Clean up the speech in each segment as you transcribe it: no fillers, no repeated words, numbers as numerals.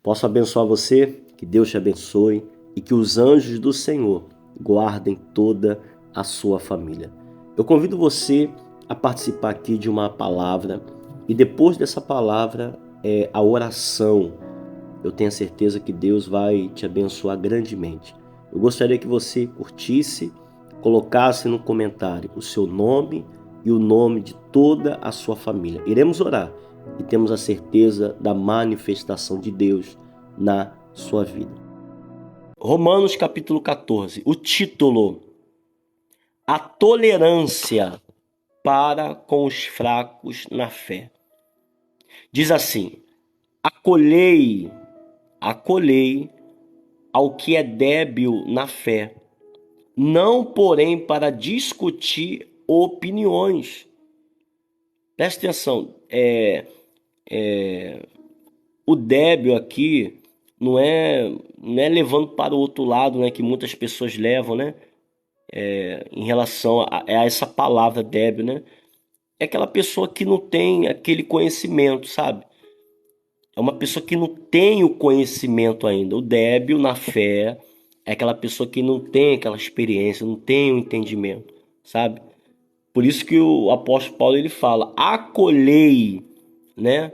Posso abençoar você, que Deus te abençoe e que os anjos do Senhor guardem toda a sua família. Eu convido você a participar aqui de uma palavra e depois dessa palavra a oração. Eu tenho a certeza que Deus vai te abençoar grandemente. Eu gostaria que você curtisse, colocasse no comentário o seu nome e o nome de toda a sua família. Iremos orar e temos a certeza da manifestação de Deus na sua vida. Romanos capítulo 14, o título: A tolerância para com os fracos na fé. Diz assim: acolhei ao que é débil na fé, não porém para discutir opiniões. Presta atenção, o débil aqui não é levando para o outro lado, né, que muitas pessoas levam, né, em relação a essa palavra débil, né? É aquela pessoa que não tem aquele conhecimento, sabe? É uma pessoa que não tem o conhecimento ainda. O débil na fé é aquela pessoa que não tem aquela experiência, não tem o entendimento, sabe? Por isso que o apóstolo Paulo ele fala: acolhei, né?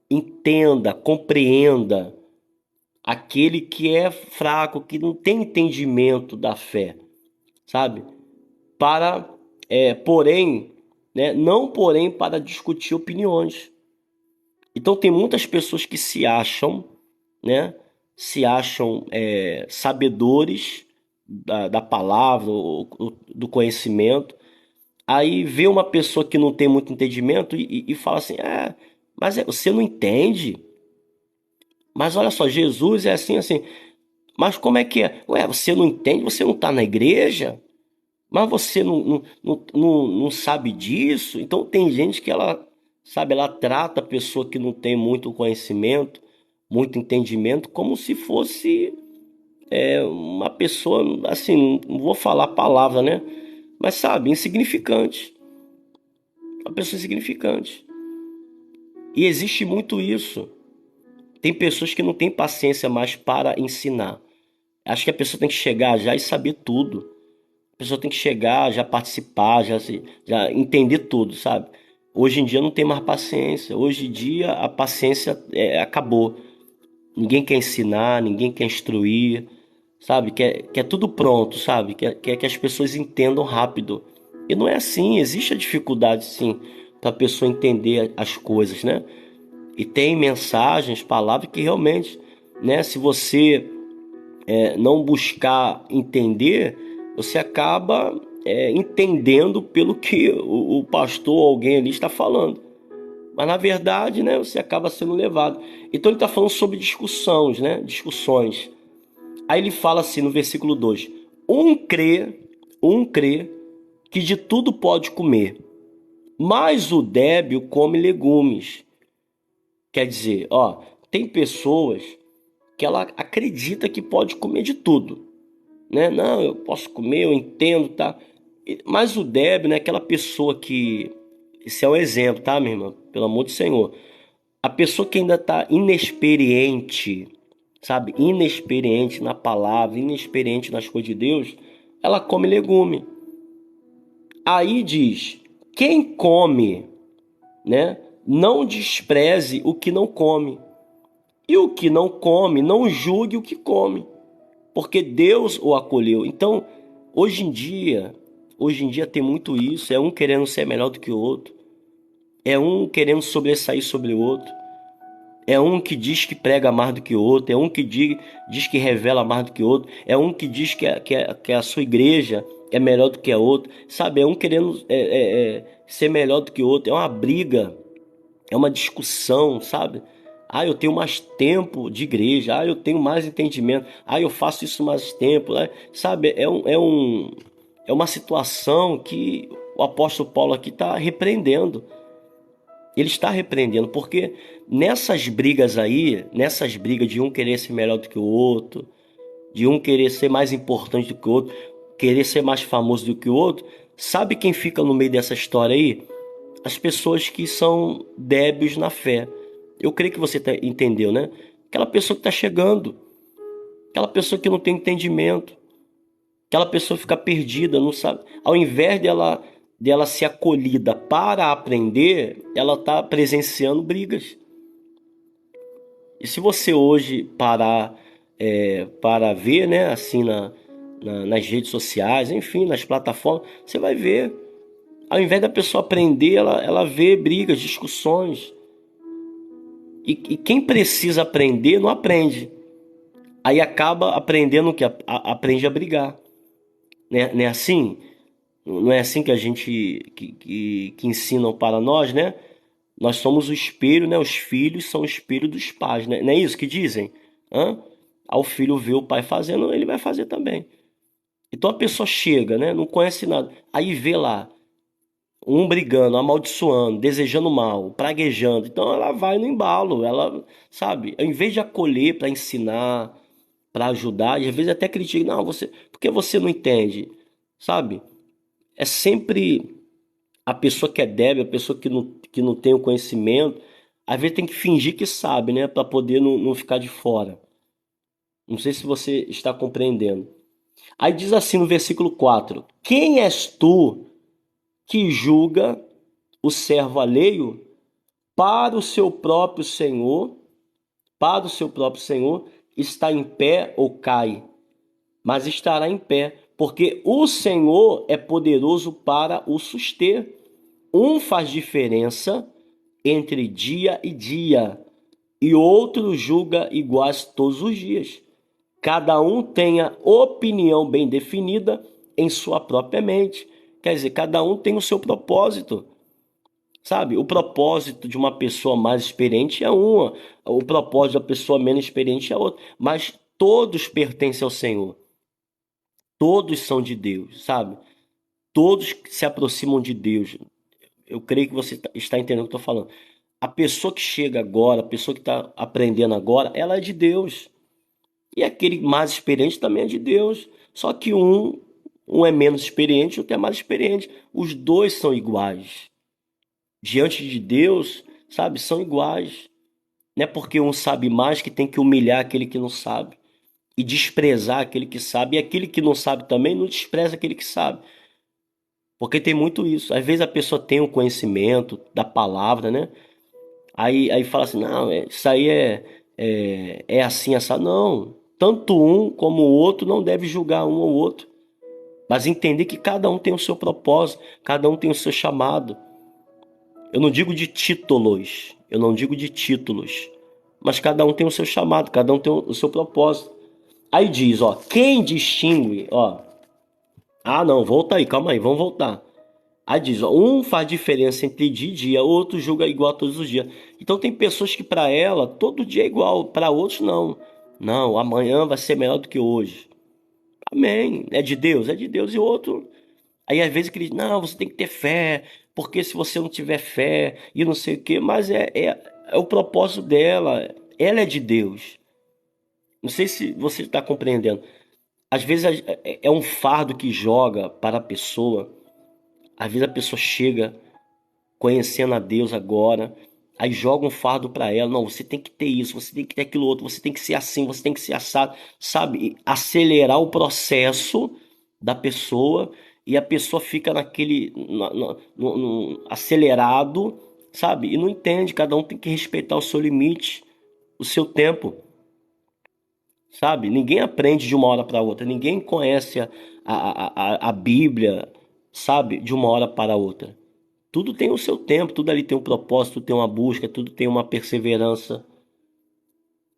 Entenda, compreenda aquele que é fraco, que não tem entendimento da fé, sabe? Para, porém, né? Não porém para discutir opiniões. Então tem muitas pessoas que se acham, né? Se acham sabedores da palavra, do conhecimento. Aí vê uma pessoa que não tem muito entendimento e fala assim: mas você não entende? Mas olha só, Jesus é assim, assim. Mas como é que é? Ué, você não entende? Você não está na igreja? Mas você não sabe disso? Então tem gente que ela, sabe, ela trata a pessoa que não tem muito conhecimento, muito entendimento, como se fosse uma pessoa, assim, não vou falar a palavra, né? Mas sabe, insignificante. Uma pessoa insignificante. E existe muito isso. Tem pessoas que não têm paciência mais para ensinar. Acho que a pessoa tem que chegar já e saber tudo. A pessoa tem que chegar, já participar, já entender tudo, sabe? Hoje em dia não tem mais paciência. Hoje em dia a paciência acabou. Ninguém quer ensinar, ninguém quer instruir, sabe? Quer tudo pronto, sabe? Quer que as pessoas entendam rápido. E não é assim, existe a dificuldade sim para a pessoa entender as coisas, né? E tem mensagens, palavras que realmente, né? Se você não buscar entender, você acaba entendendo pelo que o pastor ou alguém ali está falando. Mas na verdade, né, você acaba sendo levado. Então ele está falando sobre discussões, né? Discussões. Aí ele fala assim no versículo 2: um crê que de tudo pode comer, mas o débil come legumes. Quer dizer, ó, tem pessoas que ela acredita que pode comer de tudo, né? Não, eu posso comer, eu entendo, tá? Mas o débil, né, aquela pessoa que, esse é um exemplo, tá, minha irmã? Pelo amor do Senhor. A pessoa que ainda tá inexperiente, sabe? Inexperiente na palavra, inexperiente nas coisas de Deus, ela come legume. Aí diz: quem come, né, não despreze o que não come. E o que não come, não julgue o que come, porque Deus o acolheu. Então, hoje em dia tem muito isso, é um querendo ser melhor do que o outro, é um querendo sobressair sobre o outro, é um que diz que prega mais do que o outro, é um que diz que revela mais do que o outro, é um que diz que a sua igreja é melhor do que a outra, sabe? É um querendo ser melhor do que o outro, é uma briga, é uma discussão, sabe? Eu tenho mais tempo de igreja. Eu tenho mais entendimento. Eu faço isso mais tempo, né? Sabe? É uma situação que o apóstolo Paulo aqui está repreendendo. Ele está repreendendo, porque nessas brigas aí, nessas brigas de um querer ser melhor do que o outro, de um querer ser mais importante do que o outro, querer ser mais famoso do que o outro, sabe quem fica no meio dessa história aí? As pessoas que são débeis na fé. Eu creio que você entendeu, né? Aquela pessoa que está chegando, aquela pessoa que não tem entendimento, aquela pessoa fica perdida, não sabe. Ao invés dela ser acolhida para aprender, ela está presenciando brigas. E se você hoje parar para ver, né, assim nas redes sociais, enfim, nas plataformas, você vai ver. Ao invés da pessoa aprender, ela vê brigas, discussões. E quem precisa aprender não aprende. Aí acaba aprendendo que aprende a brigar. Né? Não é assim? Não é assim que a gente que ensinam para nós, né? Nós somos o espelho, né? Os filhos são o espelho dos pais, né? Não é isso que dizem? Hã? Ao filho ver o pai fazendo, ele vai fazer também. Então a pessoa chega, né? Não conhece nada. Aí vê lá um brigando, amaldiçoando, desejando mal, praguejando. Então ela vai no embalo, ela, sabe? Ao invés de acolher para ensinar, para ajudar, e às vezes até critica, não, você, por que você não entende? Sabe? É sempre a pessoa que é débil, a pessoa que não tem o conhecimento, às vezes tem que fingir que sabe, né? Para poder não ficar de fora. Não sei se você está compreendendo. Aí diz assim no versículo 4: Quem és tu que julga o servo alheio para o seu próprio senhor, para o seu próprio senhor, está em pé ou cai, mas estará em pé, porque o Senhor é poderoso para o suster. Um faz diferença entre dia e dia, e outro julga iguais todos os dias. Cada um tem a opinião bem definida em sua própria mente. Quer dizer, cada um tem o seu propósito. Sabe, o propósito de uma pessoa mais experiente é uma, o propósito da pessoa menos experiente é outra, mas todos pertencem ao Senhor, todos são de Deus, sabe? Todos se aproximam de Deus. Eu creio que você está entendendo o que eu estou falando. A pessoa que chega agora, a pessoa que está aprendendo agora, ela é de Deus. E aquele mais experiente também é de Deus. Só que um é menos experiente, o outro é mais experiente. Os dois são iguais. Diante de Deus, sabe, são iguais. Não é porque um sabe mais que tem que humilhar aquele que não sabe e desprezar aquele que sabe, e aquele que não sabe também não despreza aquele que sabe. Porque tem muito isso. Às vezes a pessoa tem o conhecimento da palavra, né? Aí fala assim, não, isso aí é assim, essa. Não. Tanto um como o outro não deve julgar um ou outro. Mas entender que cada um tem o seu propósito, cada um tem o seu chamado. Eu não digo de títulos, eu não digo de títulos, mas cada um tem o seu chamado, cada um tem o seu propósito. Aí diz, ó, quem distingue, ó, ah não, volta aí, calma aí, vamos voltar. Aí diz, ó, um faz diferença entre dia e dia, outro julga igual todos os dias. Então tem pessoas que para ela todo dia é igual, para outros não. Não, amanhã vai ser melhor do que hoje. Amém. É de Deus, é de Deus. E outro, aí às vezes que diz, não, você tem que ter fé, porque se você não tiver fé e não sei o quê, mas é o propósito dela, ela é de Deus. Não sei se você está compreendendo. Às vezes é um fardo que joga para a pessoa. Às vezes a pessoa chega conhecendo a Deus agora, aí joga um fardo para ela. Não, você tem que ter isso, você tem que ter aquilo outro, você tem que ser assim, você tem que ser assado, sabe? E acelerar o processo da pessoa e a pessoa fica naquele no acelerado, sabe? E não entende. Cada um tem que respeitar o seu limite, o seu tempo. Sabe? Ninguém aprende de uma hora para outra, ninguém conhece a Bíblia, sabe? De uma hora para outra. Tudo tem o seu tempo, tudo ali tem um propósito, tudo tem uma busca, tudo tem uma perseverança.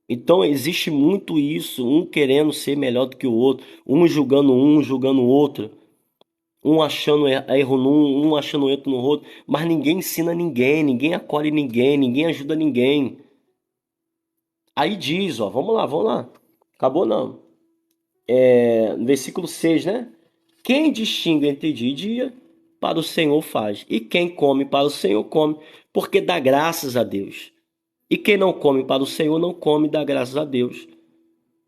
Então existe muito isso, um querendo ser melhor do que o outro, um julgando o outro, um achando erro num, um achando erro no outro, mas ninguém ensina ninguém, ninguém acolhe ninguém, ninguém ajuda ninguém. Aí diz, ó, vamos lá. Acabou não. No versículo 6, né? Quem distingue entre dia e dia, para o Senhor faz. E quem come para o Senhor, come, porque dá graças a Deus. E quem não come para o Senhor, não come, dá graças a Deus.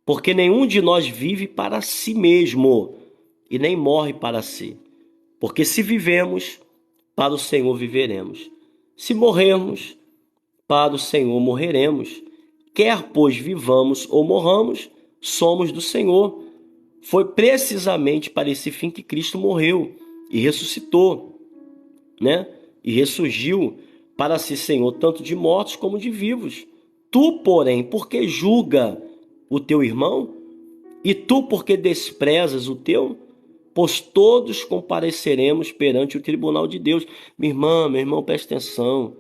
Porque nenhum de nós vive para si mesmo, e nem morre para si. Porque se vivemos, para o Senhor viveremos. Se morrermos, para o Senhor morreremos. Quer, pois, vivamos ou morramos, somos do Senhor. Foi precisamente para esse fim que Cristo morreu e ressuscitou, né? E ressurgiu para ser Senhor tanto de mortos como de vivos. Tu, porém, porque julga o teu irmão? E tu, porque desprezas o teu? Pois todos compareceremos perante o tribunal de Deus. Minha irmã, meu irmão, preste atenção.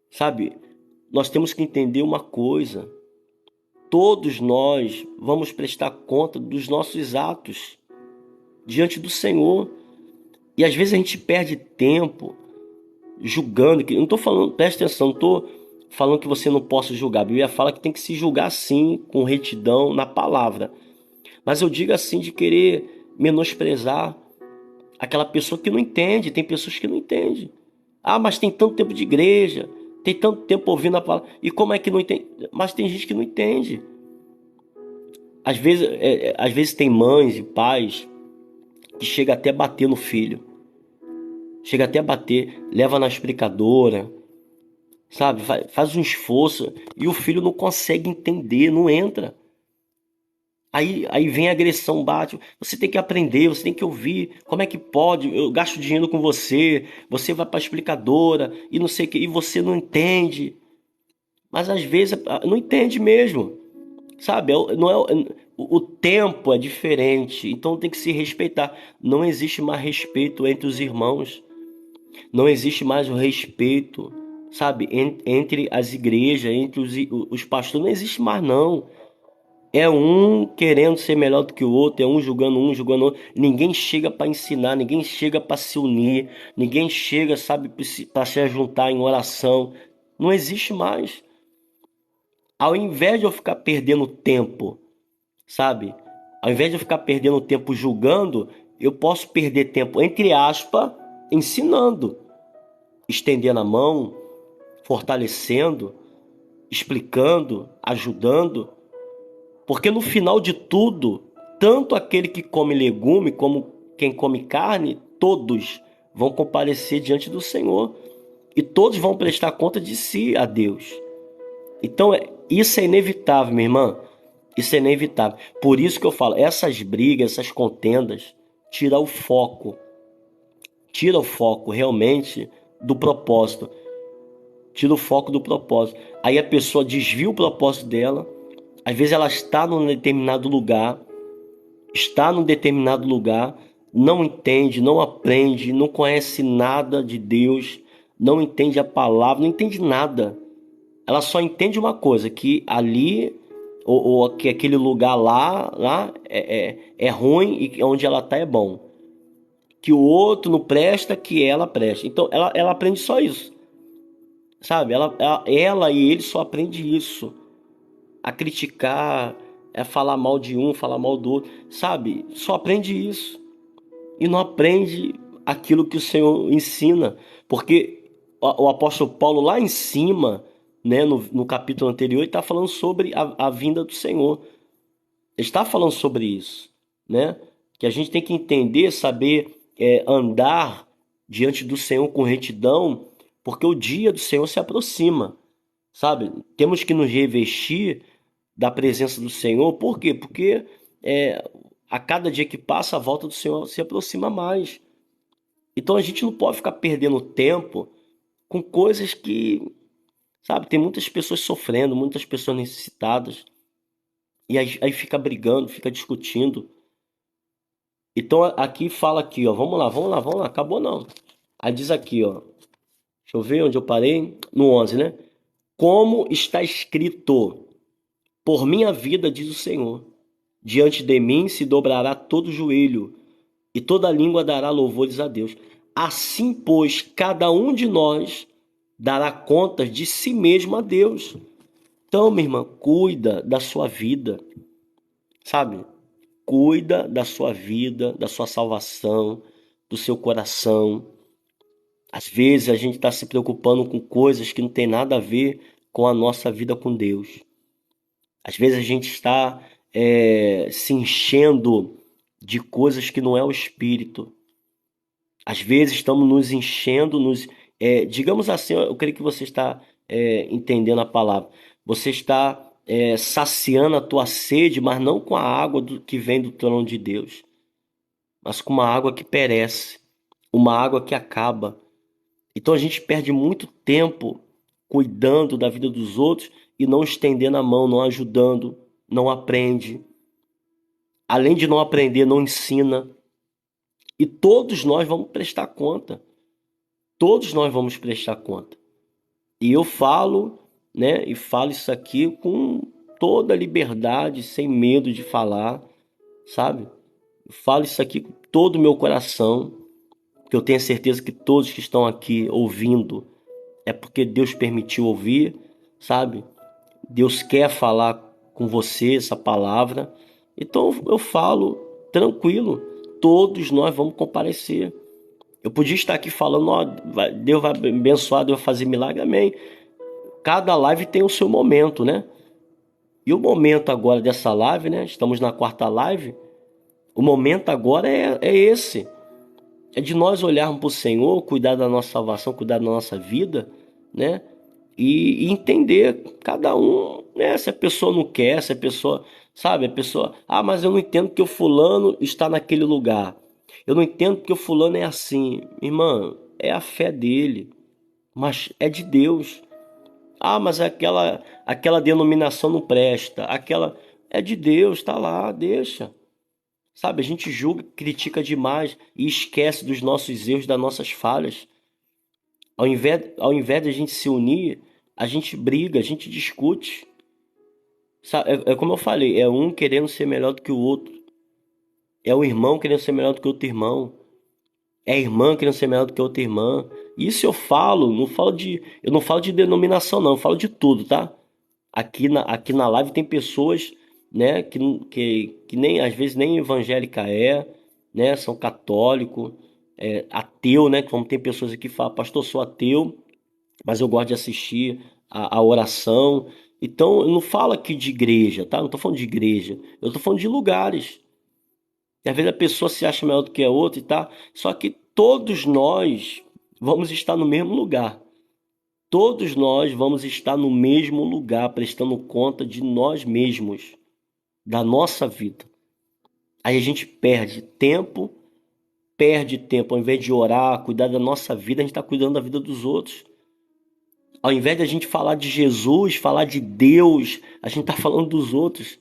Sabe, nós temos que entender uma coisa. Todos nós vamos prestar conta dos nossos atos diante do Senhor. E às vezes a gente perde tempo julgando. Não estou falando, presta atenção, não estou falando que você não possa julgar. A Bíblia fala que tem que se julgar sim, com retidão, na palavra. Mas eu digo assim de querer menosprezar aquela pessoa que não entende. Tem pessoas que não entendem. Ah, mas tem tanto tempo de igreja, tem tanto tempo ouvindo a palavra. E como é que não entende? Mas tem gente que não entende. Às vezes tem mães e pais que chega até a bater no filho. Chega até a bater, leva na explicadora, sabe? Faz um esforço e o filho não consegue entender, não entra. Aí vem a agressão, bate. Você tem que aprender, você tem que ouvir. Como é que pode? Eu gasto dinheiro com você, você vai para a explicadora e não sei o que, e você não entende. Mas às vezes não entende mesmo, sabe? Não é, o tempo é diferente, então tem que se respeitar. Não existe mais respeito entre os irmãos. Não existe mais o respeito, sabe? Entre as igrejas, entre os pastores. Não existe mais, não. É um querendo ser melhor do que o outro, é um julgando o outro. Ninguém chega para ensinar, ninguém chega para se unir, ninguém chega, sabe, para se juntar em oração. Não existe mais. Ao invés de eu ficar perdendo tempo, sabe? Ao invés de eu ficar perdendo tempo julgando, eu posso perder tempo, entre aspas, ensinando, estendendo a mão, fortalecendo, explicando, ajudando. Porque no final de tudo, tanto aquele que come legume como quem come carne, todos vão comparecer diante do Senhor. E todos vão prestar conta de si a Deus. Então, isso é inevitável, minha irmã. Isso é inevitável. Por isso que eu falo, essas brigas, essas contendas, tira o foco. Tira o foco realmente do propósito. Tira o foco do propósito. Aí a pessoa desvia o propósito dela. Às vezes ela está num determinado lugar, não entende, não aprende, não conhece nada de Deus, não entende a palavra, não entende nada. Ela só entende uma coisa, que ali, ou que aquele lugar lá é ruim e onde ela está é bom. Que o outro não presta, que ela presta. Então ela aprende só isso, sabe? Ela e ele só aprende isso. A criticar, é falar mal de um, falar mal do outro, sabe? Só aprende isso. E não aprende aquilo que o Senhor ensina. Porque o apóstolo Paulo lá em cima, né, no capítulo anterior, ele está falando sobre a vinda do Senhor. Ele está falando sobre isso, né? Que a gente tem que entender, saber andar diante do Senhor com retidão, porque o dia do Senhor se aproxima, sabe? Temos que nos revestir da presença do Senhor. Por quê? Porque a cada dia que passa, a volta do Senhor se aproxima mais. Então a gente não pode ficar perdendo tempo com coisas que, sabe, tem muitas pessoas sofrendo, muitas pessoas necessitadas, e aí fica brigando, fica discutindo. Então aqui fala aqui, ó, vamos lá, acabou não. Aí diz aqui, ó, deixa eu ver onde eu parei, no 11, né? Como está escrito: por minha vida, diz o Senhor, diante de mim se dobrará todo joelho e toda língua dará louvores a Deus. Assim, pois, cada um de nós dará contas de si mesmo a Deus. Então, minha irmã, cuida da sua vida, sabe? Cuida da sua vida, da sua salvação, do seu coração. Às vezes a gente está se preocupando com coisas que não tem nada a ver com a nossa vida com Deus. Às vezes a gente está se enchendo de coisas que não é o Espírito. Às vezes estamos nos enchendo, digamos assim, eu creio que você está entendendo a palavra. Você está saciando a tua sede, mas não com a água que vem do trono de Deus, mas com uma água que perece, uma água que acaba. Então a gente perde muito tempo cuidando da vida dos outros e não estendendo a mão, não ajudando, não aprende. Além de não aprender, não ensina. E todos nós vamos prestar conta. Todos nós vamos prestar conta. E eu falo, né, e falo isso aqui com toda a liberdade, sem medo de falar, sabe? Eu falo isso aqui com todo o meu coração, que eu tenho certeza que todos que estão aqui ouvindo é porque Deus permitiu ouvir, sabe? Deus quer falar com você essa palavra. Então eu falo tranquilo, todos nós vamos comparecer. Eu podia estar aqui falando, ó, Deus vai abençoar, Deus vai fazer milagre, amém. Cada live tem o seu momento, né? E o momento agora dessa live, né? Estamos na quarta live. O momento agora é esse. É de nós olharmos para o Senhor, cuidar da nossa salvação, cuidar da nossa vida, né? E entender cada um, né? Se a pessoa não quer, se a pessoa, sabe, a pessoa, ah, mas eu não entendo que o fulano está naquele lugar. Eu não entendo porque o fulano é assim. Irmã, é a fé dele, mas é de Deus. Ah, mas aquela denominação não presta. Aquela é de Deus, tá lá, deixa. Sabe, a gente julga, critica demais e esquece dos nossos erros, das nossas falhas. Ao invés de a gente se unir, a gente briga, a gente discute. É como eu falei, é um querendo ser melhor do que o outro. É um irmão querendo ser melhor do que outro irmão. É a irmã querendo ser melhor do que outra irmã. Isso eu falo, eu não falo de denominação não, eu falo de tudo, tá? Aqui na live tem pessoas, né, que nem às vezes nem evangélica né, são católico, ateu, né, como tem pessoas aqui que falam, pastor, sou ateu, mas eu gosto de assistir a oração. Então, eu não falo aqui de igreja, tá? Não tô falando de igreja, eu tô falando de lugares. E às vezes a pessoa se acha melhor do que a outra e tá, só que todos nós vamos estar no mesmo lugar. Todos nós vamos estar no mesmo lugar, prestando conta de nós mesmos, da nossa vida. Aí a gente perde tempo, ao invés de orar, cuidar da nossa vida, a gente está cuidando da vida dos outros. Ao invés de a gente falar de Jesus, falar de Deus, a gente está falando dos outros.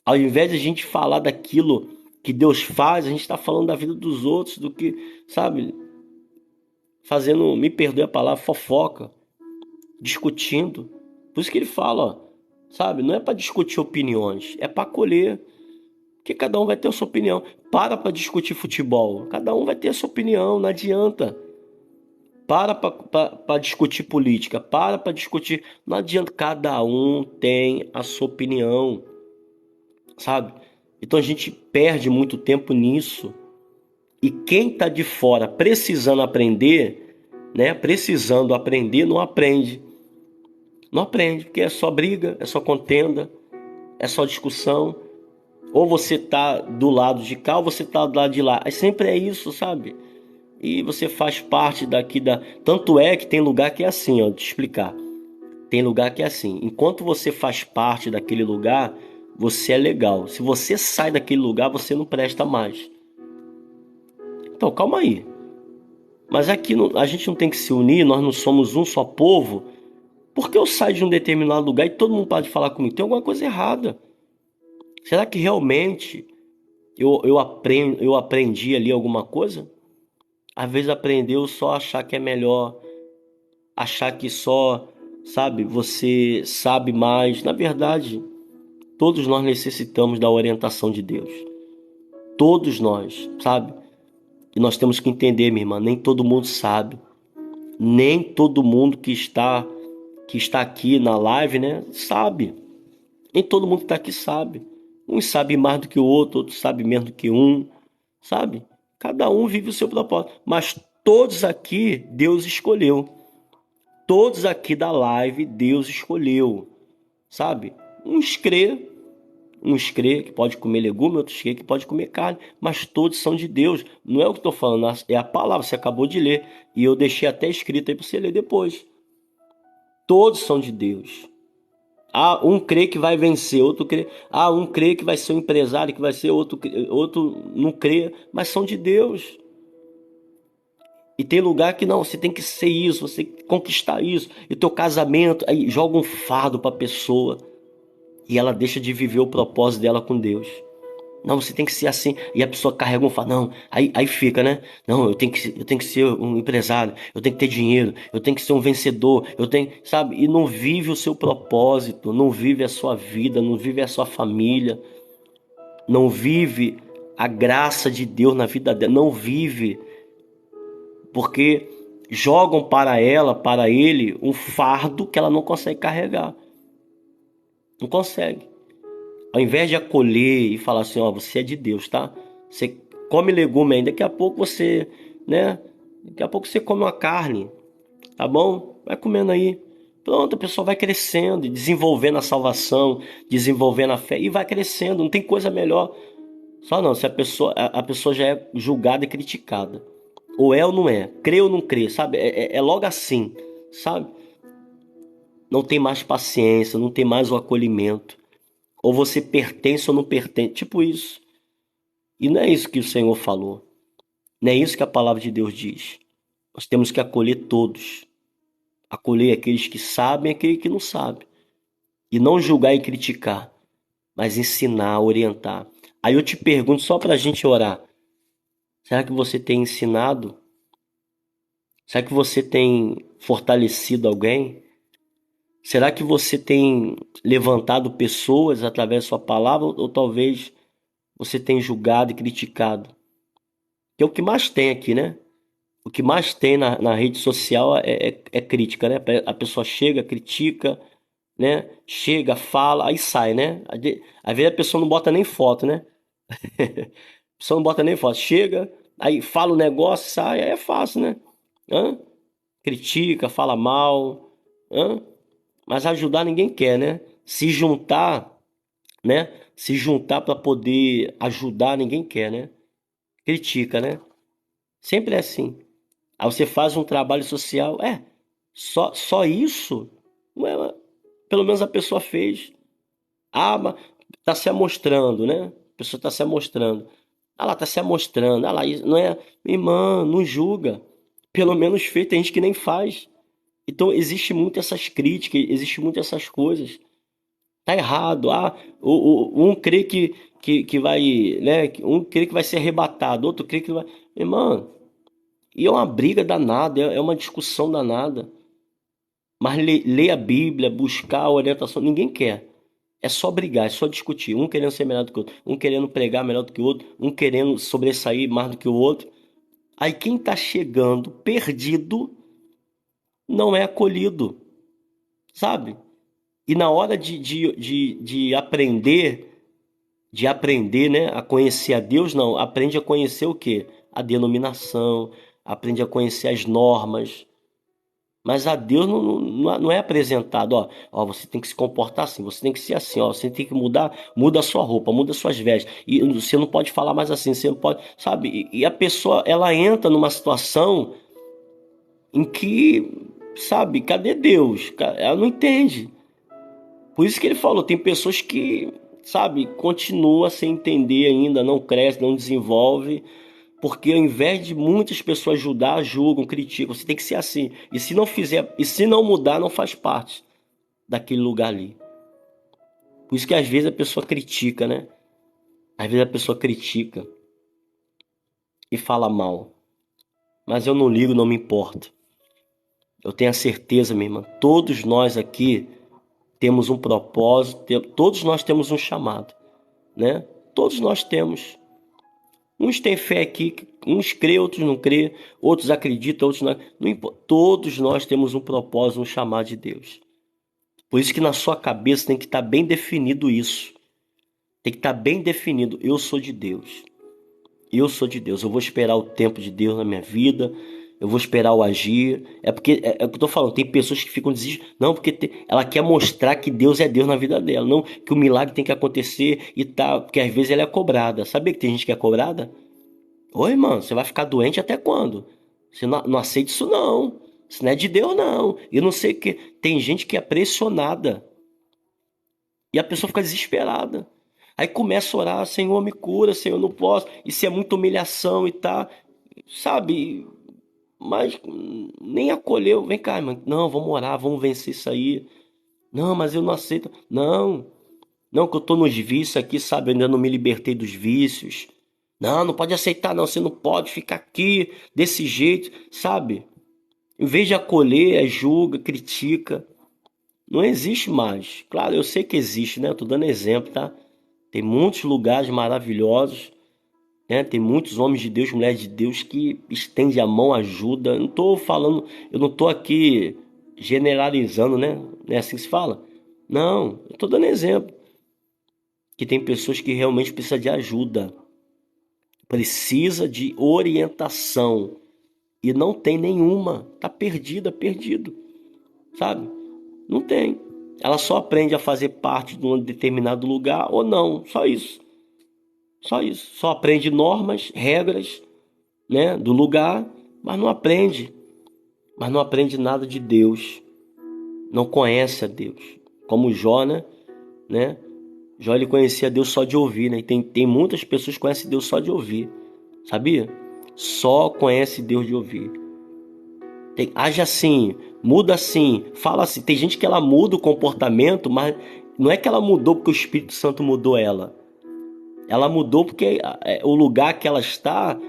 Ao invés de a gente falar daquilo que Deus faz, a gente está falando da vida dos outros, do que, sabe, fazendo, me perdoe a palavra, fofoca, discutindo. Por isso que ele fala, ó, sabe, não é para discutir opiniões, é para acolher, porque cada um vai ter a sua opinião. Para discutir futebol, cada um vai ter a sua opinião, não adianta. Para discutir política, para discutir, não adianta, cada um tem a sua opinião, sabe? Então a gente perde muito tempo nisso. E quem está de fora precisando aprender, né? Precisando aprender, não aprende. Não aprende, porque é só briga, é só contenda, é só discussão. Ou você tá do lado de cá, ou você tá do lado de lá. Aí sempre é isso, sabe? E você faz parte daqui da. Tanto é que tem lugar que é assim, ó, te explicar. Tem lugar que é assim. Enquanto você faz parte daquele lugar, você é legal. Se você sai daquele lugar, você não presta mais. Então, calma aí. Mas aqui a gente não tem que se unir, nós não somos um só povo. Por que eu saio de um determinado lugar e todo mundo pode falar comigo? Tem alguma coisa errada. Será que realmente eu aprendi ali alguma coisa? Às vezes aprendeu só achar que é melhor, achar que só, sabe, você sabe mais. Na verdade, todos nós necessitamos da orientação de Deus. Todos nós, sabe? E nós temos que entender, minha irmã, nem todo mundo sabe. Nem todo mundo que está aqui na live, né, sabe. Nem todo mundo que está aqui sabe. Um sabe mais do que o outro, outro sabe menos do que um, sabe? Cada um vive o seu propósito. Mas todos aqui Deus escolheu. Todos aqui da live Deus escolheu, sabe? Uns crê que pode comer legume, outros crê que pode comer carne, mas todos são de Deus. Não é o que estou falando, é a palavra, você acabou de ler. E eu deixei até escrito aí para você ler depois. Todos são de Deus. Um crê que vai vencer, outro crê. Um crê que vai ser um empresário, que vai ser outro não crê, mas são de Deus. E tem lugar que não, você tem que ser isso, você tem que conquistar isso. E teu casamento, aí joga um fardo pra pessoa e ela deixa de viver o propósito dela com Deus. Não, você tem que ser assim. E a pessoa carrega um fardo. Não, aí fica, né? Não, eu tenho que ser um empresário, eu tenho que ter dinheiro, eu tenho que ser um vencedor, eu tenho, sabe? E não vive o seu propósito, não vive a sua vida, não vive a sua família, não vive a graça de Deus na vida dela, não vive, porque jogam para ela, para ele, um fardo que ela não consegue carregar. Não consegue. Ao invés de acolher e falar assim, ó, você é de Deus, tá? Você come legume ainda, daqui a pouco você, né? Daqui a pouco você come uma carne, tá bom? Vai comendo aí. Pronto, a pessoa vai crescendo, desenvolvendo a salvação, desenvolvendo a fé e vai crescendo. Não tem coisa melhor. Só não, se a pessoa já é julgada e criticada. Ou é ou não é, crê ou não crê, sabe? É logo assim, sabe? Não tem mais paciência, não tem mais o acolhimento. Ou você pertence ou não pertence, tipo isso. E não é isso que o Senhor falou. Não é isso que a palavra de Deus diz. Nós temos que acolher todos. Acolher aqueles que sabem e aqueles que não sabem. E não julgar e criticar, mas ensinar, orientar. Aí eu te pergunto, só para a gente orar: será que você tem ensinado? Será que você tem fortalecido alguém? Será que você tem levantado pessoas através da sua palavra? Ou talvez você tenha julgado e criticado? Que é o que mais tem aqui, né? O que mais tem na rede social é crítica, né? A pessoa chega, critica, né? Chega, fala, aí sai, né? Às vezes a pessoa não bota nem foto, né? A pessoa não bota nem foto. Chega, aí fala o negócio, sai, aí é fácil, né? Hã? Critica, fala mal, hã? Mas ajudar ninguém quer, né? Se juntar, né? Se juntar para poder ajudar ninguém quer, né? Critica, né? Sempre é assim. Aí você faz um trabalho social, só isso? Não é, pelo menos a pessoa fez. Mas tá se amostrando, né? A pessoa tá se amostrando. Lá, tá se amostrando. Lá, isso não é. Irmã, não julga. Pelo menos fez, tem gente que nem faz. Então existe muito essas críticas, existe muito essas coisas. Tá errado. Um crê que vai, né? Um crê que vai ser arrebatado, outro crê que vai. Irmã, e é uma briga danada, é uma discussão danada. Mas ler a Bíblia, buscar a orientação, ninguém quer. É só brigar, é só discutir. Um querendo ser melhor do que o outro, um querendo pregar melhor do que o outro, um querendo sobressair mais do que o outro. Aí quem está chegando perdido não é acolhido, sabe? E na hora de aprender, né, a conhecer a Deus, não, aprende a conhecer o quê? A denominação, aprende a conhecer as normas. Mas a Deus não é apresentado, ó, você tem que se comportar assim, você tem que ser assim, ó, você tem que mudar, muda a sua roupa, muda as suas vestes, e você não pode falar mais assim, você não pode, sabe? E a pessoa, ela entra numa situação em que, sabe, cadê Deus? Ela não entende. Por isso que ele falou, tem pessoas que, sabe, continua sem entender ainda, não cresce, não desenvolve, porque ao invés de muitas pessoas ajudar, julgam, criticam. Você tem que ser assim. E se não fizer, e se não mudar, não faz parte daquele lugar ali. Por isso que às vezes a pessoa critica, né? Às vezes a pessoa critica e fala mal. Mas eu não ligo, não me importo. Eu tenho a certeza, minha irmã, todos nós aqui temos um propósito, todos nós temos um chamado, né? Todos nós temos. Uns têm fé aqui, uns crê, outros não crê, outros acreditam, outros não. Não importa. Todos nós temos um propósito, um chamado de Deus. Por isso que na sua cabeça tem que estar bem definido isso. Tem que estar bem definido. Eu sou de Deus. Eu sou de Deus. Eu vou esperar o tempo de Deus na minha vida. Eu vou esperar o agir. É porque é o que eu tô falando. Tem pessoas que ficam desesperadas. Não, porque ela quer mostrar que Deus é Deus na vida dela. Não, que o milagre tem que acontecer e tal. Porque às vezes ela é cobrada. Sabia que tem gente que é cobrada? Oi, mano, você vai ficar doente até quando? Você não aceita isso, não. Isso não é de Deus, não. Eu não sei o que. Tem gente que é pressionada e a pessoa fica desesperada. Aí começa a orar, Senhor, me cura, Senhor, eu não posso. Isso é muita humilhação e tá, sabe? Mas nem acolheu. Vem cá, irmão. Não, vamos orar, vamos vencer isso aí. Não, mas eu não aceito. Não, não, que eu tô nos vícios aqui, sabe? Eu ainda não me libertei dos vícios. Não, não pode aceitar, não. Você não pode ficar aqui desse jeito, sabe? Em vez de acolher, julga, critica. Não existe mais. Claro, eu sei que existe, né? Eu tô dando exemplo, tá? Tem muitos lugares maravilhosos, né? Tem muitos homens de Deus, mulheres de Deus que estendem a mão, ajuda. Eu não tô falando, eu não tô aqui generalizando, né? Não é assim que se fala? Não, eu tô dando exemplo. Que tem pessoas que realmente precisam de ajuda, precisa de orientação e não tem nenhuma, tá perdida, perdido, sabe? Não tem. Ela só aprende a fazer parte de um determinado lugar ou não, só isso. Só isso. Só aprende normas, regras, né, do lugar, mas não aprende nada de Deus. Não conhece a Deus. Como Jó, né? Jó ele conhecia Deus só de ouvir, né? E tem muitas pessoas que conhecem Deus só de ouvir. Sabia? Só conhece Deus de ouvir. Age assim, muda assim, fala assim. Tem gente que ela muda o comportamento, mas não é que ela mudou porque o Espírito Santo mudou ela. Ela mudou porque o lugar que ela está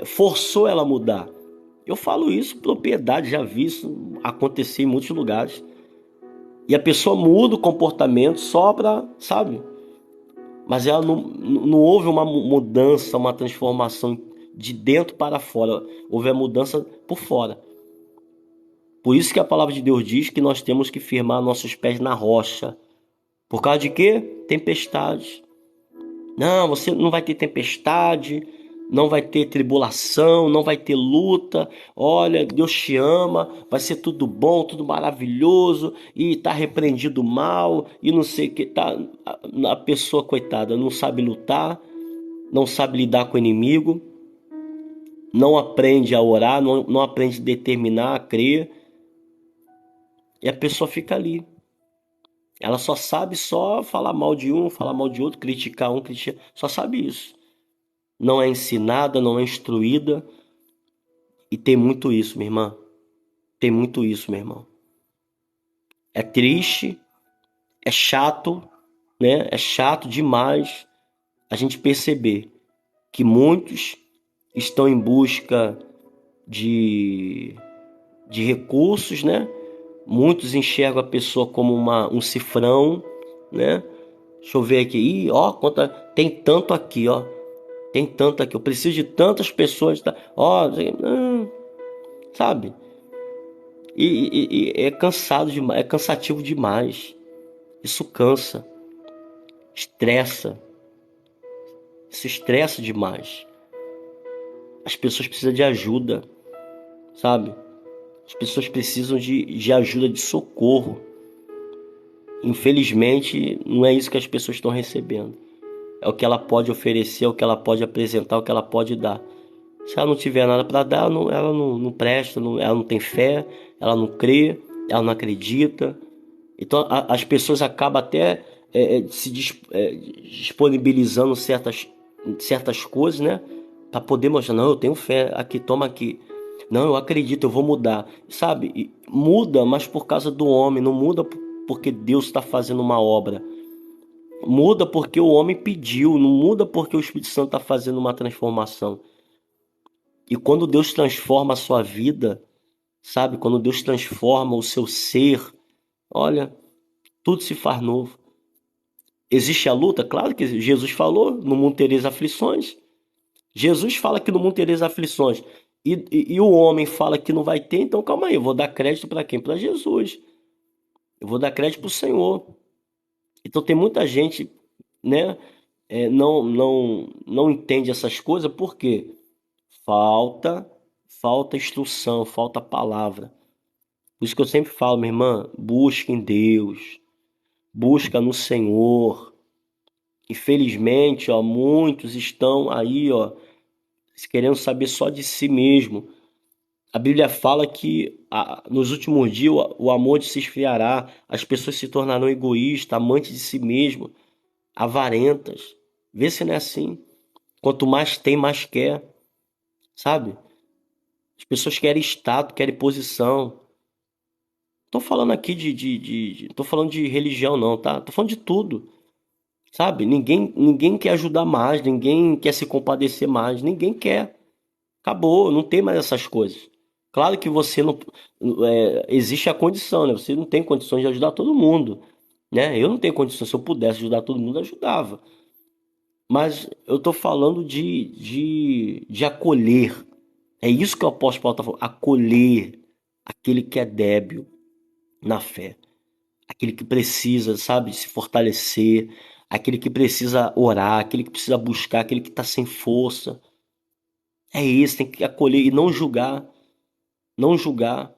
forçou ela a mudar. Eu falo isso com propriedade, já vi isso acontecer em muitos lugares. E a pessoa muda o comportamento só para, sabe? Mas ela não houve uma mudança, uma transformação de dentro para fora. Houve a mudança por fora. Por isso que a palavra de Deus diz que nós temos que firmar nossos pés na rocha. Por causa de quê? Tempestades. Não, você não vai ter tempestade, não vai ter tribulação, não vai ter luta. Olha, Deus te ama, vai ser tudo bom, tudo maravilhoso e tá repreendido o mal e não sei o que tá. A pessoa coitada não sabe lutar, não sabe lidar com o inimigo, não aprende a orar, não aprende a determinar, a crer e a pessoa fica ali. Ela só sabe só falar mal de um, falar mal de outro, criticar um, criticar, só sabe isso. Não é ensinada, não é instruída. E tem muito isso, minha irmã. Tem muito isso, meu irmão. É triste, é chato, né? É chato demais a gente perceber que muitos estão em busca de, de recursos, né? Muitos enxergam a pessoa como um cifrão, né? Deixa eu ver aqui. Ih, ó, tem tanto aqui, ó. Tem tanto aqui. Eu preciso de tantas pessoas. Tá? Ó, sabe? E é cansado demais, é cansativo demais. Isso cansa, estressa, isso estressa demais. As pessoas precisam de ajuda, sabe? As pessoas precisam de ajuda, de socorro. Infelizmente, não é isso que as pessoas estão recebendo. É o que ela pode oferecer, é o que ela pode apresentar, é o que ela pode dar. Se ela não tiver nada para dar, ela não presta, ela não tem fé, ela não crê, ela não acredita. Então as pessoas acabam até disponibilizando certas coisas, né? Para poder mostrar, não, eu tenho fé, aqui, toma aqui. Não, eu acredito, eu vou mudar. Sabe? E muda, mas por causa do homem, não muda porque Deus está fazendo uma obra. Muda porque o homem pediu, não muda porque o Espírito Santo está fazendo uma transformação. E quando Deus transforma a sua vida, sabe? Quando Deus transforma o seu ser, olha, tudo se faz novo. Existe a luta? Claro que Jesus falou, no mundo tereis aflições. Jesus fala que no mundo tereis aflições. E o homem fala que não vai ter, então calma aí, eu vou dar crédito para quem? Para Jesus. Eu vou dar crédito para o Senhor. Então tem muita gente, né, não entende essas coisas, por quê? Falta, falta instrução, falta palavra. Por isso que eu sempre falo, minha irmã, busque em Deus, busca no Senhor. Infelizmente, ó, muitos estão aí, ó, querendo saber só de si mesmo. A Bíblia fala que nos últimos dias o amor se esfriará, as pessoas se tornarão egoístas, amantes de si mesmo, avarentas. Vê se não é assim. Quanto mais tem, mais quer, sabe? As pessoas querem status, querem posição. Tô falando aqui tô falando de religião não, tá? Tô falando de tudo, sabe? Ninguém quer ajudar mais, ninguém quer se compadecer mais, ninguém quer. Acabou, não tem mais essas coisas. Claro que você não, existe a condição, né? Você não tem condições de ajudar todo mundo, né? Eu não tenho condições, se eu pudesse ajudar todo mundo, eu ajudava. Mas eu tô falando de acolher. É isso que o apóstolo Paulo está falando, acolher aquele que é débil na fé, aquele que precisa, sabe, se fortalecer, aquele que precisa orar, aquele que precisa buscar, aquele que está sem força. É isso, tem que acolher e não julgar, não julgar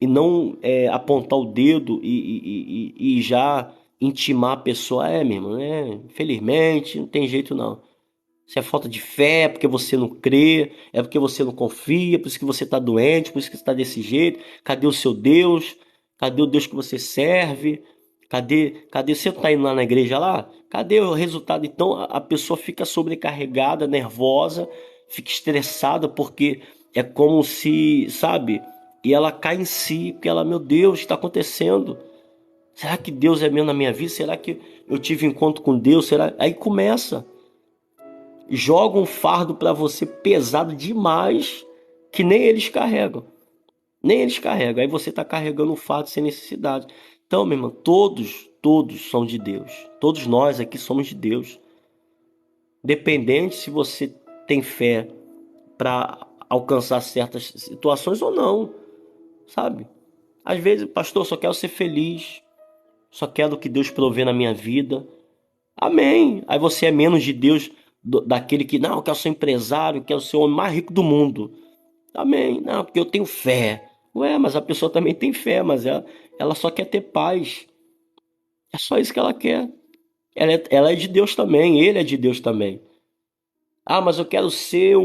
e não apontar o dedo e já intimar a pessoa. É, meu irmão, infelizmente não tem jeito não. Se é falta de fé, é porque você não crê, é porque você não confia, por isso que você está doente, por isso que você está desse jeito. Cadê o seu Deus? Cadê o Deus que você serve? Cadê você está indo lá na igreja lá? Cadê o resultado? Então a pessoa fica sobrecarregada, nervosa, fica estressada porque é como se, sabe? E ela cai em si, porque ela, meu Deus, o que está acontecendo? Será que Deus é mesmo na minha vida? Será que eu tive encontro com Deus? Será? Aí começa joga um fardo para você pesado demais que nem eles carregam. Nem eles carregam. Aí você está carregando um fardo sem necessidade. Então, meu irmão, todos são de Deus. Todos nós aqui somos de Deus. Dependente se você tem fé para alcançar certas situações ou não, sabe? Às vezes, pastor, só quero ser feliz. Só quero que Deus provê na minha vida. Amém. Aí você é menos de Deus daquele que, não, eu quero ser empresário, quero ser o homem mais rico do mundo. Amém. Não, porque eu tenho fé. Ué, mas a pessoa também tem fé, mas ela só quer ter paz. É só isso que ela quer. Ela é de Deus também, ele é de Deus também. Ah, mas eu quero ser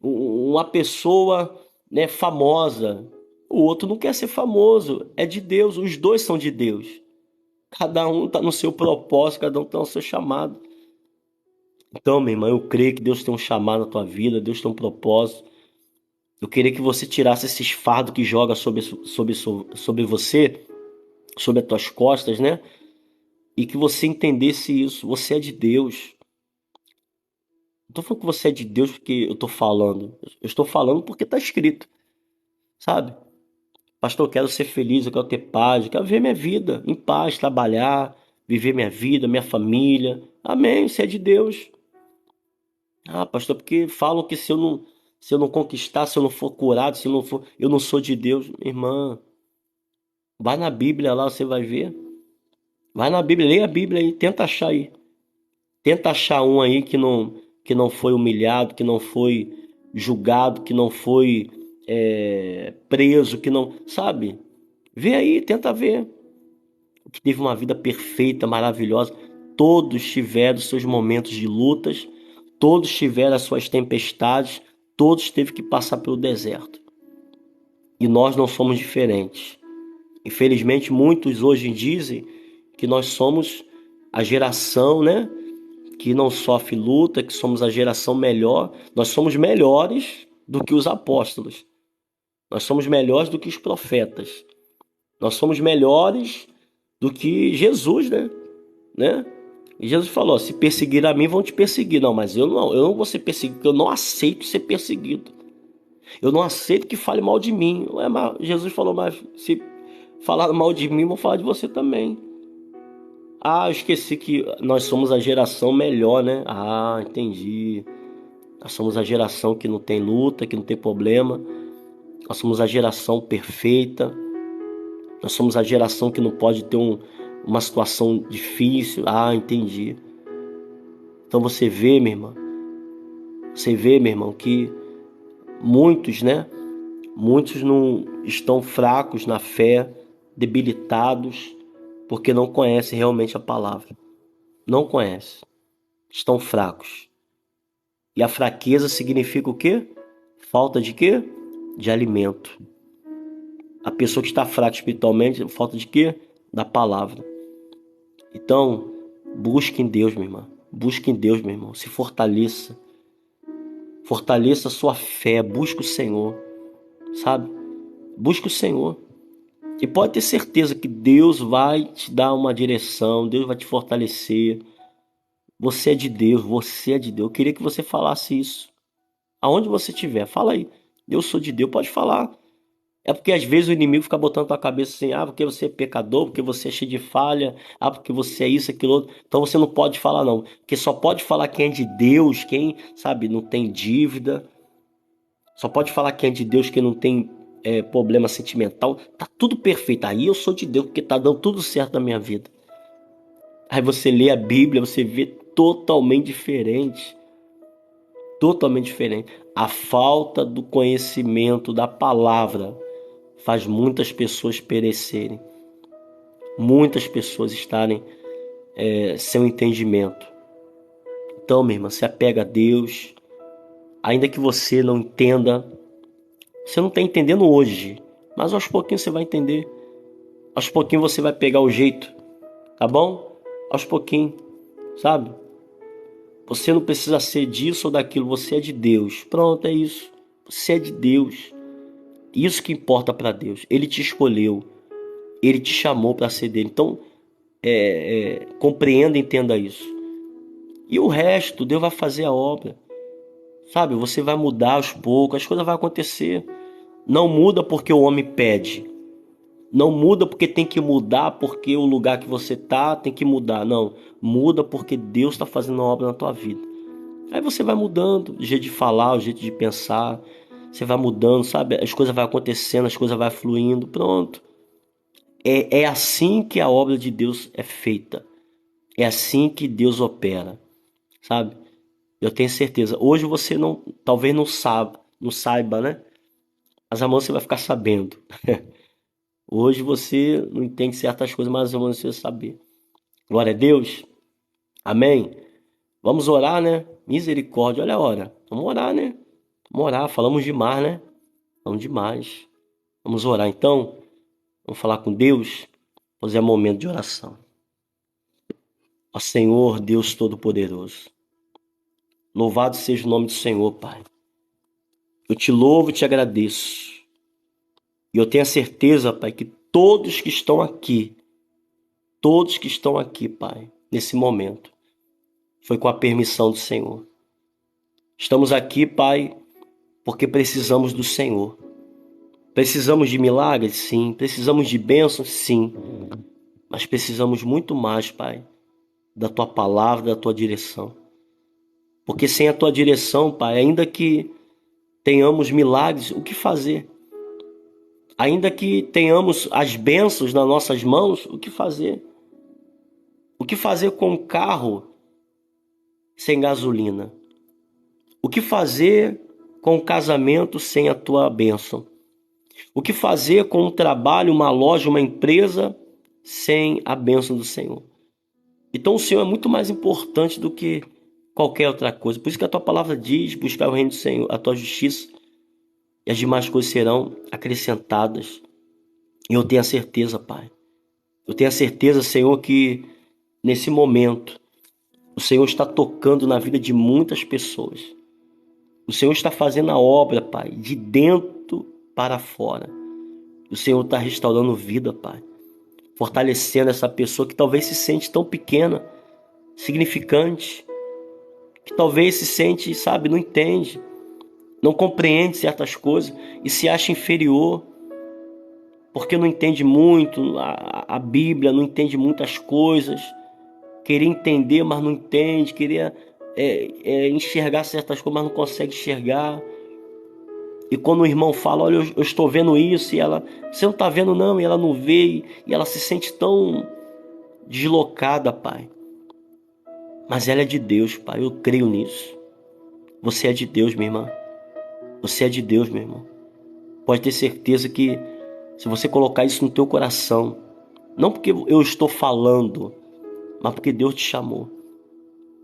uma pessoa, né, famosa. O outro não quer ser famoso, é de Deus, os dois são de Deus. Cada um está no seu propósito, cada um está no seu chamado. Então, minha irmã, eu creio que Deus tem um chamado na tua vida, Deus tem um propósito. Eu queria que você tirasse esses fardos que joga sobre você, sobre as tuas costas, né? E que você entendesse isso. Você é de Deus. Não tô falando que você é de Deus porque eu tô falando. Eu estou falando porque tá escrito, sabe? Pastor, eu quero ser feliz, eu quero ter paz, eu quero ver minha vida em paz, trabalhar, viver minha vida, minha família. Amém, você é de Deus. Ah, pastor, porque falam que se eu não conquistar, se eu não for curado, se eu não for, eu não sou de Deus. Irmã, vai na Bíblia lá, você vai ver. Vai na Bíblia, leia a Bíblia aí, tenta achar aí. Tenta achar um aí que não foi humilhado, que não foi julgado, que não foi preso, que não, sabe? Vê aí, tenta ver. Que teve uma vida perfeita, maravilhosa. Todos tiveram seus momentos de lutas, todos tiveram as suas tempestades, todos teve que passar pelo deserto. E nós não somos diferentes. Infelizmente, muitos hoje dizem que nós somos a geração, né, que não sofre luta, que somos a geração melhor. Nós somos melhores do que os apóstolos. Nós somos melhores do que os profetas. Nós somos melhores do que Jesus, né? E Jesus falou: se perseguir a mim, vão te perseguir. Não, mas eu não vou ser perseguido, porque eu não aceito ser perseguido. Eu não aceito que fale mal de mim. Ué, mas Jesus falou: mas se falar mal de mim, vão falar de você também. Ah, eu esqueci que nós somos a geração melhor, né? Ah, entendi. Nós somos a geração que não tem luta, que não tem problema. Nós somos a geração perfeita. Nós somos a geração que não pode ter uma situação difícil. Ah, entendi. Então você vê, minha irmã, você vê, meu irmão, que muitos, né? Muitos não estão fracos na fé, debilitados, porque não conhecem realmente a palavra. Não conhecem. Estão fracos. E a fraqueza significa o quê? Falta de quê? de alimento. A pessoa que está fraca espiritualmente, falta de quê? Da palavra. Então, busque em Deus, minha irmã. Busque em Deus, meu irmão. Se fortaleça. Fortaleça a sua fé. Busque o Senhor. Sabe? Busque o Senhor. E pode ter certeza que Deus vai te dar uma direção. Deus vai te fortalecer. Você é de Deus. Você é de Deus. Eu queria que você falasse isso. Aonde você estiver, fala aí. Eu sou de Deus. Pode falar. É porque às vezes o inimigo fica botando na tua cabeça assim, porque você é pecador, porque você é cheio de falha, porque você é isso, aquilo outro. Então você não pode falar não, porque só pode falar quem é de Deus, quem, sabe, não tem dívida. Só pode falar quem é de Deus, quem não tem problema sentimental. Tá tudo perfeito. Aí eu sou de Deus, porque tá dando tudo certo na minha vida. Aí você lê a Bíblia, você vê totalmente diferente. Totalmente diferente. A falta do conhecimento da palavra faz muitas pessoas perecerem, muitas pessoas estarem sem entendimento. Então, minha irmã, se apega a Deus, ainda que você não entenda, você não está entendendo hoje, mas aos pouquinhos você vai entender, aos pouquinhos você vai pegar o jeito, tá bom? Aos pouquinhos, sabe? Você não precisa ser disso ou daquilo, você é de Deus. Pronto, é isso. Você é de Deus. Isso que importa para Deus. Ele te escolheu, ele te chamou para ser dele. Então, compreenda e entenda isso. E o resto, Deus vai fazer a obra. Sabe, você vai mudar aos poucos, as coisas vão acontecer. Não muda porque o homem pede. Não muda porque tem que mudar, porque o lugar que você tá tem que mudar. Não, muda porque Deus está fazendo a obra na tua vida. Aí você vai mudando o jeito de falar, o jeito de pensar. Você vai mudando, sabe? As coisas vão acontecendo, as coisas vão fluindo. Pronto. É assim que a obra de Deus é feita. É assim que Deus opera, sabe? Eu tenho certeza. Hoje você não, talvez não saiba, né? Mas amanhã você vai ficar sabendo. Hoje você não entende certas coisas, mas amanhã você vai saber. Glória a Deus. Amém. Vamos orar, né? Misericórdia. Olha a hora. Vamos orar, né? Vamos orar. Falamos demais, né? Falamos demais. Vamos orar então. Vamos falar com Deus. Fazer um momento de oração. Ó Senhor, Deus Todo-Poderoso. Louvado seja o nome do Senhor, Pai. Eu te louvo e te agradeço. E eu tenho a certeza, Pai, que todos que estão aqui, Pai, nesse momento, foi com a permissão do Senhor. Estamos aqui, Pai, porque precisamos do Senhor. Precisamos de milagres? Sim. Precisamos de bênçãos? Sim. Mas precisamos muito mais, Pai, da Tua palavra, da Tua direção. Porque sem a Tua direção, Pai, ainda que tenhamos milagres, o que fazer? Ainda que tenhamos as bênçãos nas nossas mãos, o que fazer? O que fazer com um carro sem gasolina? O que fazer com um casamento sem a tua bênção? O que fazer com um trabalho, uma loja, uma empresa sem a bênção do Senhor? Então o Senhor é muito mais importante do que qualquer outra coisa. Por isso que a tua palavra diz: buscar o reino do Senhor, a tua justiça, e as demais coisas serão acrescentadas. E eu tenho a certeza, Pai. Eu tenho a certeza, Senhor, que nesse momento o Senhor está tocando na vida de muitas pessoas. O Senhor está fazendo a obra, Pai, de dentro para fora. O Senhor está restaurando vida, Pai. Fortalecendo essa pessoa que talvez se sente tão pequena, significante, que talvez se sente, sabe, não entende, não compreende certas coisas e se acha inferior, porque não entende muito a Bíblia, não entende muitas coisas, queria entender, mas não entende, queria enxergar certas coisas, mas não consegue enxergar. E quando o irmão fala: olha, eu estou vendo isso, e ela: você não está vendo não, e ela não vê, e ela se sente tão deslocada, Pai. Mas ela é de Deus, Pai, eu creio nisso. Você é de Deus, minha irmã. Você é de Deus, meu irmão. Pode ter certeza que se você colocar isso no teu coração, não porque eu estou falando, mas porque Deus te chamou.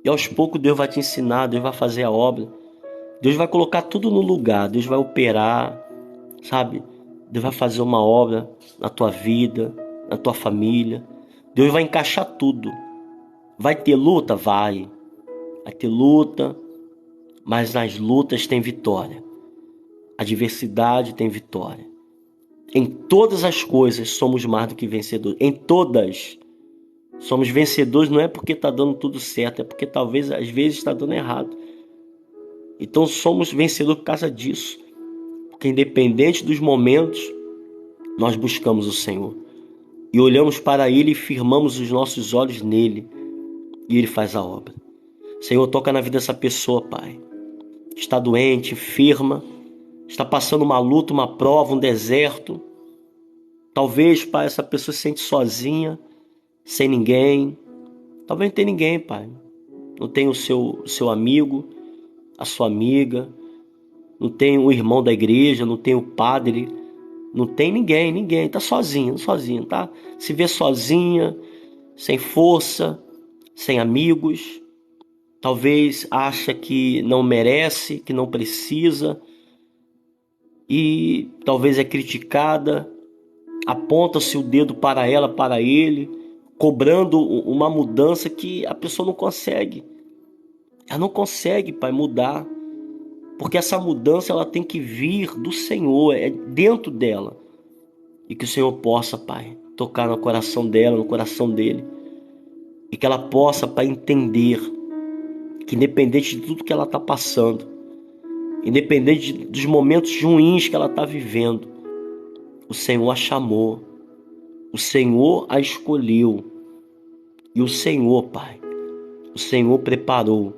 E aos poucos Deus vai te ensinar, Deus vai fazer a obra. Deus vai colocar tudo no lugar, Deus vai operar, sabe? Deus vai fazer uma obra na tua vida, na tua família. Deus vai encaixar tudo. Vai ter luta? Vai. Vai ter luta, mas nas lutas tem vitória. A adversidade tem vitória. Em todas as coisas somos mais do que vencedores. Em todas. Somos vencedores não é porque está dando tudo certo, é porque talvez às vezes está dando errado. Então somos vencedores por causa disso. Porque independente dos momentos, nós buscamos o Senhor. E olhamos para Ele e firmamos os nossos olhos nele. E Ele faz a obra. Senhor, toca na vida dessa pessoa, Pai. Está doente, enferma, está passando uma luta, uma prova, um deserto. Talvez, Pai, essa pessoa se sente sozinha, sem ninguém. Talvez não tenha ninguém, Pai. Não tem o seu amigo, a sua amiga. Não tem o irmão da igreja, não tem o padre. Não tem ninguém. Está sozinho, tá? Se vê sozinha, sem força, sem amigos. Talvez acha que não merece, que não precisa. E talvez é criticada. Aponta-se o dedo para ela, para ele, cobrando uma mudança que a pessoa não consegue. Ela não consegue, Pai, mudar. Porque essa mudança ela tem que vir do Senhor, é dentro dela. E que o Senhor possa, Pai, tocar no coração dela, no coração dele. E que ela possa, Pai, entender que independente de tudo que ela está passando, independente dos momentos ruins que ela está vivendo, o Senhor a chamou, o Senhor a escolheu. E o Senhor, Pai, o Senhor preparou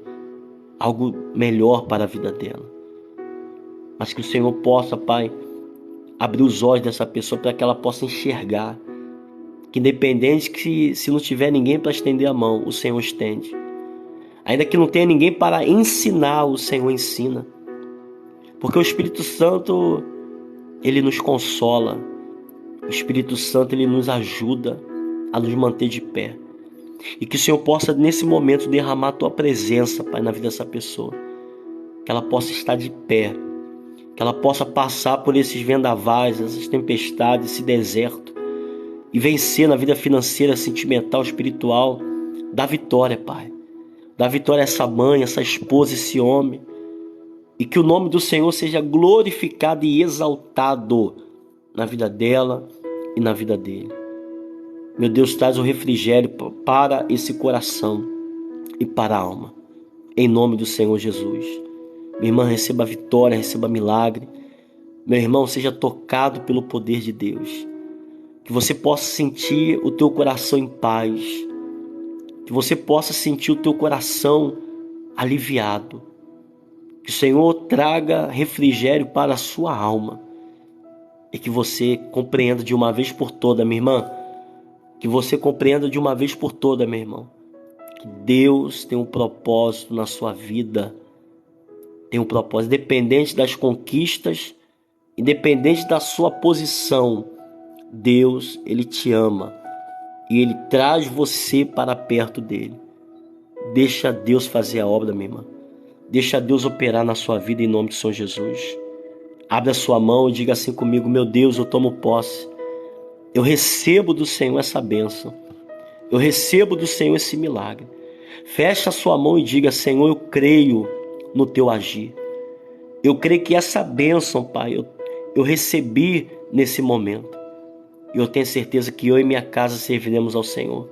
algo melhor para a vida dela. Mas que o Senhor possa, Pai, abrir os olhos dessa pessoa para que ela possa enxergar que independente que se não tiver ninguém para estender a mão, o Senhor estende. Ainda que não tenha ninguém para ensinar, o Senhor ensina. Porque o Espírito Santo, ele nos consola. O Espírito Santo, ele nos ajuda a nos manter de pé. E que o Senhor possa, nesse momento, derramar a tua presença, Pai, na vida dessa pessoa. Que ela possa estar de pé. Que ela possa passar por esses vendavais, essas tempestades, esse deserto. E vencer na vida financeira, sentimental, espiritual. Dá vitória, Pai. Dá vitória a essa mãe, essa esposa, esse homem. E que o nome do Senhor seja glorificado e exaltado na vida dela e na vida dele. Meu Deus, traz o refrigério para esse coração e para a alma. Em nome do Senhor Jesus. Minha irmã, receba vitória, receba milagre. Meu irmão, seja tocado pelo poder de Deus. Que você possa sentir o teu coração em paz. Que você possa sentir o teu coração aliviado. Que o Senhor traga refrigério para a sua alma. E que você compreenda de uma vez por toda, minha irmã. Que você compreenda de uma vez por toda, meu irmão. Que Deus tem um propósito na sua vida. Tem um propósito. Independente das conquistas, independente da sua posição, Deus, Ele te ama. E Ele traz você para perto dEle. Deixa Deus fazer a obra, minha irmã. Deixa Deus operar na sua vida em nome de São Jesus. Abra a sua mão e diga assim comigo: meu Deus, eu tomo posse. Eu recebo do Senhor essa bênção. Eu recebo do Senhor esse milagre. Feche a sua mão e diga: Senhor, eu creio no teu agir. Eu creio que essa bênção, Pai, eu recebi nesse momento. E eu tenho certeza que eu e minha casa serviremos ao Senhor.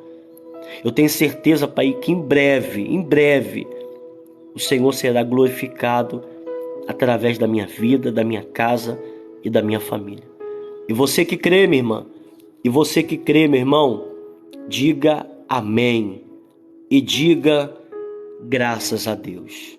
Eu tenho certeza, Pai, que em breve, o Senhor será glorificado através da minha vida, da minha casa e da minha família. E você que crê, minha irmã, e você que crê, meu irmão, diga amém e diga graças a Deus.